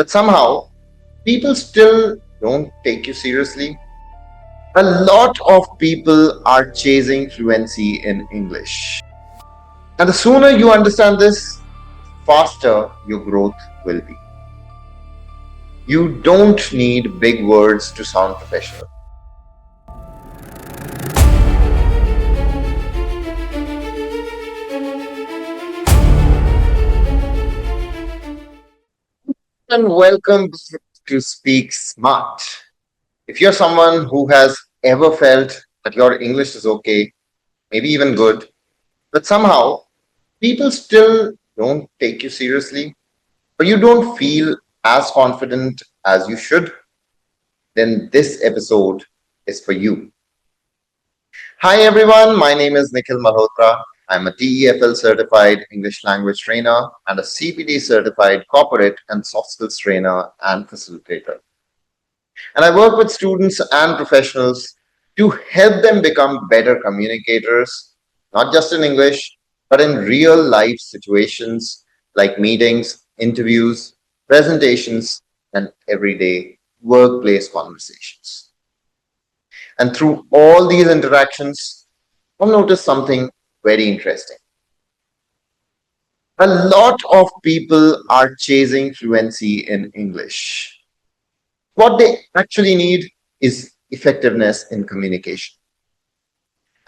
But somehow, people still don't take you seriously. A lot of people are chasing fluency in English. And the sooner you understand this, faster your growth will be. You don't need big words to sound professional. And welcome to Speak Smart. If you're someone who has ever felt that your English is okay, maybe even good, but somehow people still don't take you seriously, or you don't feel as confident as you should, then this episode is for you. Hi everyone, my name is Nikhil Malhotra. I'm a TEFL-certified English language trainer and a CPD-certified corporate and soft skills trainer and facilitator. And I work with students and professionals to help them become better communicators, not just in English, but in real life situations like meetings, interviews, presentations, and everyday workplace conversations. And through all these interactions, I've noticed something very interesting. A lot of people are chasing fluency in English. What they actually need is effectiveness in communication.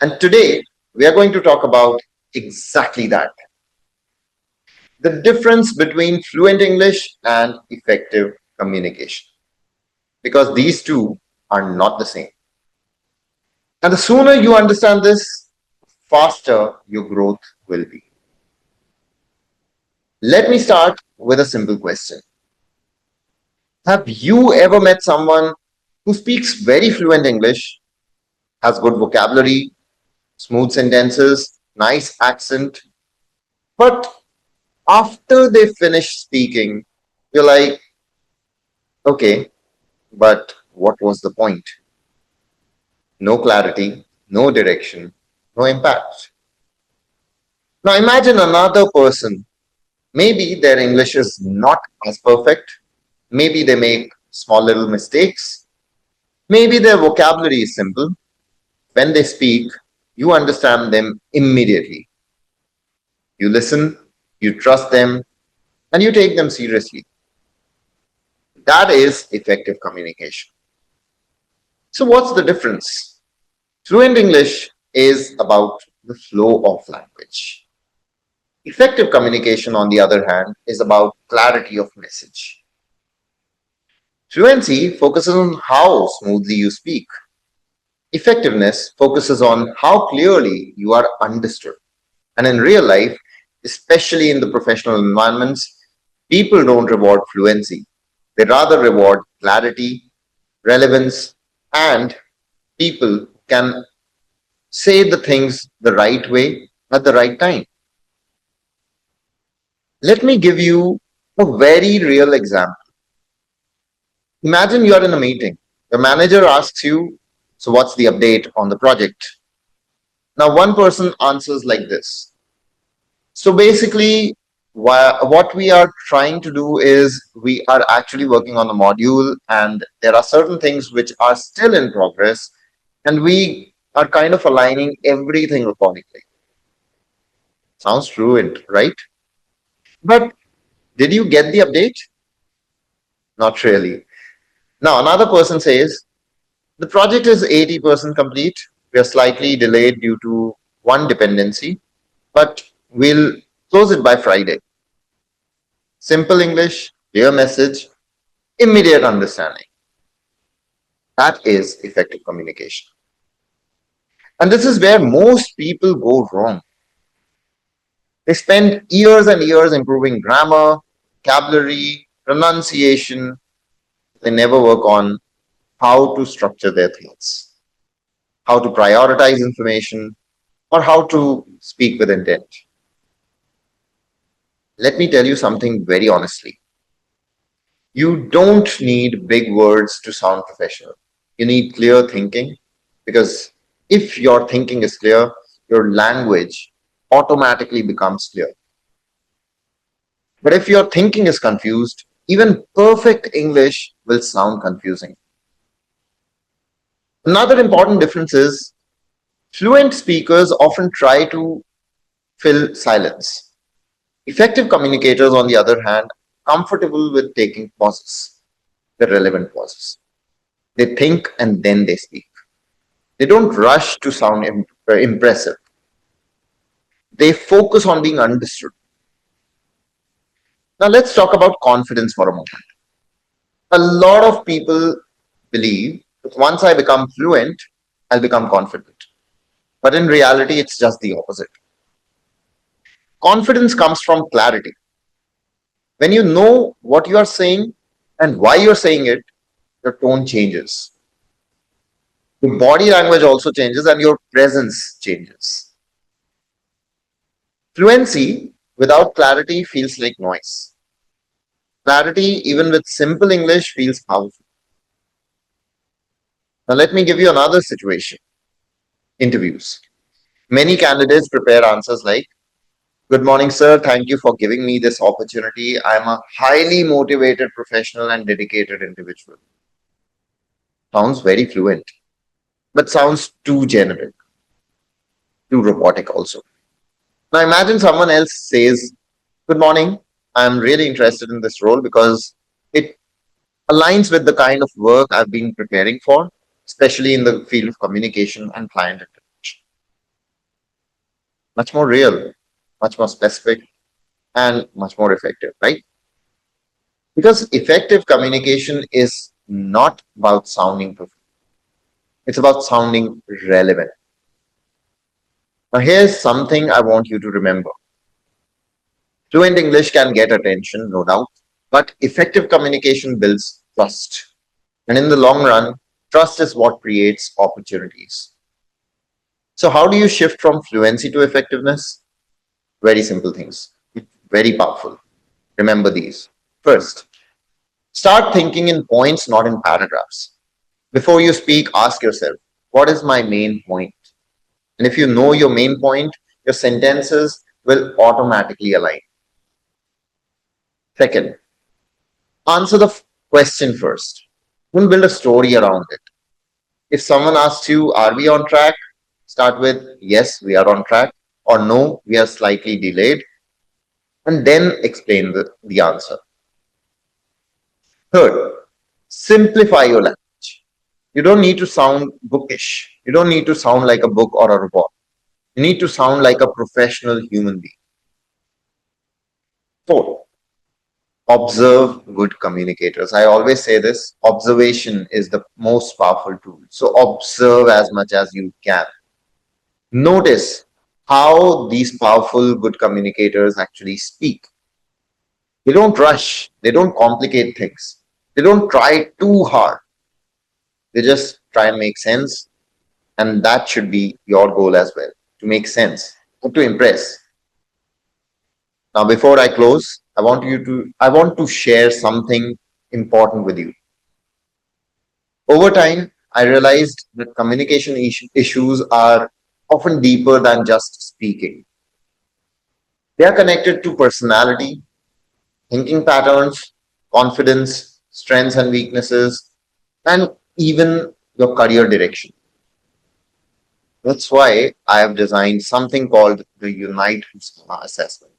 And today, we are going to talk about exactly that, the difference between fluent English and effective communication, because these two are not the same. And the sooner you understand this, faster your growth will be. Let me start with a simple question. Have you ever met someone who speaks very fluent English, has good vocabulary, smooth sentences, nice accent, but after they finish speaking, you're like, okay, but what was the point? No clarity, no direction, no impact. Now imagine another person. Maybe their English is not as perfect. Maybe they make small little mistakes. Maybe their vocabulary is simple. When they speak, you understand them immediately. You listen, you trust them, and you take them seriously. That is effective communication. So, what's the difference? Fluent English is about the flow of language. Effective communication, on the other hand, is about clarity of message. Fluency focuses on how smoothly you speak. Effectiveness focuses on how clearly you are understood. And in real life, especially in the professional environments, people don't reward fluency. They rather reward clarity, relevance, and people can say the things the right way at the right time. Let me give you a very real example. Imagine you're in a meeting. The manager asks you, so what's the update on the project? Now, one person answers like this. So basically, what we are trying to do is we are actually working on the module, and there are certain things which are still in progress, and we are kind of aligning everything accordingly. Sounds fluent, right? But did you get the update? Not really. Now, another person says, the project is 80% complete. We are slightly delayed due to one dependency, but we'll close it by Friday. Simple English, clear message, immediate understanding. That is effective communication. And this is where most people go wrong. They spend years and years improving grammar, vocabulary, pronunciation. They never work on how to structure their thoughts, how to prioritize information, or how to speak with intent. Let me tell you something very honestly. You don't need big words to sound professional. You need clear thinking, because if your thinking is clear, your language automatically becomes clear. But if your thinking is confused, Even perfect English will sound confusing. Another important difference is fluent speakers often try to fill silence. Effective communicators, on the other hand, comfortable with taking pauses, the relevant pauses. They think and then they speak. They don't rush to sound impressive. They focus on being understood. Now, let's talk about confidence for a moment. A lot of people believe that once I become fluent, I'll become confident. But in reality, it's just the opposite. Confidence comes from clarity. When you know what you are saying and why you're saying it, your tone changes. Your body language also changes and your presence changes. Fluency without clarity feels like noise. Clarity, even with simple English, feels powerful. Now, let me give you another situation interviews. Many candidates prepare answers like, "Good morning, sir. Thank you for giving me this opportunity. I'm a highly motivated professional and dedicated individual." Sounds very fluent, but sounds too generic, too robotic also. Now, imagine someone else says, "Good morning. I'm really interested in this role because it aligns with the kind of work I've been preparing for, especially in the field of communication and client interaction." Much more real, much more specific, and much more effective, right? Because effective communication is not about sounding perfect, it's about sounding relevant. Now, here's something I want you to remember. Fluent English can get attention, no doubt, but effective communication builds trust. And in the long run, trust is what creates opportunities. So, how do you shift from fluency to effectiveness? Very simple things, very powerful. Remember these. First, start thinking in points, not in paragraphs. Before you speak, ask yourself, what is my main point? And if you know your main point, your sentences will automatically align. Second, answer the question first. Don't build a story around it. If someone asks you, "Are we on track?" Start with, "Yes, we are on track," or "No, we are slightly delayed," and then explain the answer. Third, simplify your language. You don't need to sound bookish. You don't need to sound like a book or a robot. You need to sound like a professional human being. Fourth, observe good communicators. I always say this, observation is the most powerful tool. So observe as much as you can. Notice how these powerful good communicators actually speak. They don't rush, they don't complicate things, they don't try too hard. They just try and make sense, and that should be your goal as well, to make sense, not to impress. Now, before I close, I want to share something important with you. Over time, I realized that communication issues are often deeper than just speaking. They are connected to personality, thinking patterns, confidence, strengths and weaknesses, and even your career direction. That's why I have designed something called the Unite assessment.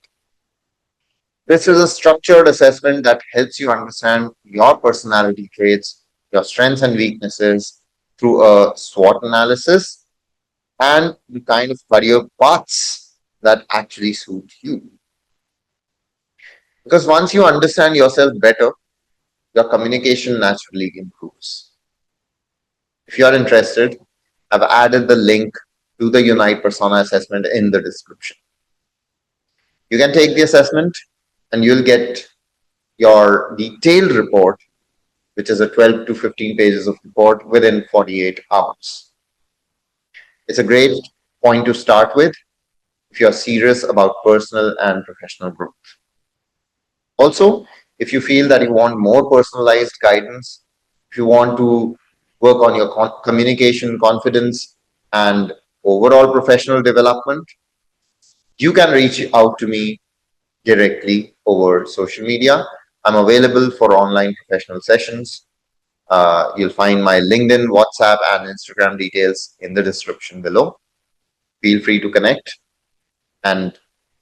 This is a structured assessment that helps you understand your personality traits, your strengths and weaknesses through a SWOT analysis and the kind of career paths that actually suit you. Because once you understand yourself better, your communication naturally improves. If you are interested, I've added the link to the Unite Persona assessment in the description. You can take the assessment and you'll get your detailed report, which is a 12 to 15 pages of report within 48 hours. It's a great point to start with if you're serious about personal and professional growth. Also, if you feel that you want more personalized guidance, if you want to work on your communication, confidence, and overall professional development, you can reach out to me directly over social media. I'm available for online professional sessions. You'll find my LinkedIn, WhatsApp, and Instagram details in the description below. Feel free to connect. And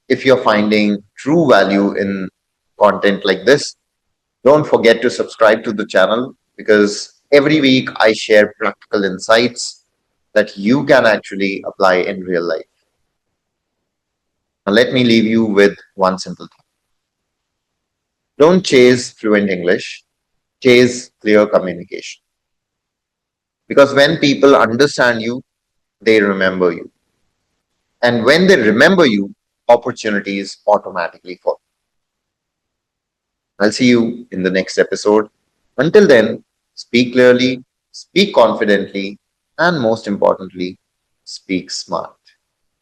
if you're finding true value in content like this, don't forget to subscribe to the channel because every week I share practical insights that you can actually apply in real life. Now, let me leave you with one simple thing. Don't chase fluent English, chase clear communication. Because when people understand you, they remember you. And when they remember you, opportunities automatically follow. I'll see you in the next episode. Until then, speak clearly, speak confidently, and most importantly, speak smart.